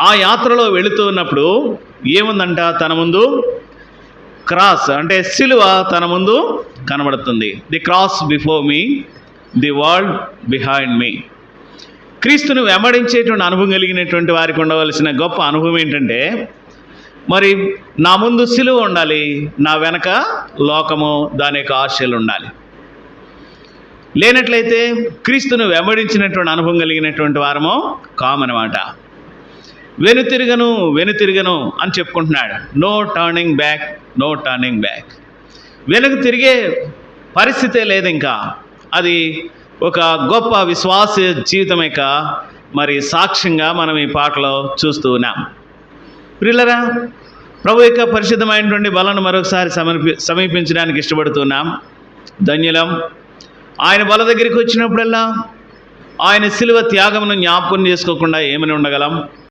ఆ యాత్రలో వెళుతూ ఉన్నప్పుడు ఏముందంట, తన ముందు క్రాస్ అంటే సిలువ తన ముందు కనబడుతుంది. The cross before me, the world behind me. క్రీస్తును వెంబడించేటువంటి అనుభవం కలిగినటువంటి వారికి ఉండవలసిన గొప్ప అనుభవం ఏంటంటే, మరి నా ముందు సిలువ ఉండాలి, నా వెనక లోకము దాని యొక్క ఆశలు ఉండాలి. లేనట్లయితే క్రీస్తును వెంబడించినటువంటి అనుభవం కలిగినటువంటి వారము కామనమాట. వెనుతిరగను వెనుతిరగను అని చెప్పుకుంటున్నాడు. No turning back, no turning back. వెనుక తిరిగే పరిస్థితే లేదు ఇంకా. అది ఒక గొప్ప విశ్వాస జీవితం యొక్క మరి సాక్ష్యంగా మనం ఈ పాటలో చూస్తూ ఉన్నాం. ప్రియులరా, ప్రభు యొక్క పరిశుద్ధమైనటువంటి బలను మరొకసారి సమీపించడానికి ఇష్టపడుతున్నాం. ధన్యులం. ఆయన బల దగ్గరికి వచ్చినప్పుడల్లా ఆయన శిలువ త్యాగమును జ్ఞాపకం చేసుకోకుండా ఏమని ఉండగలం?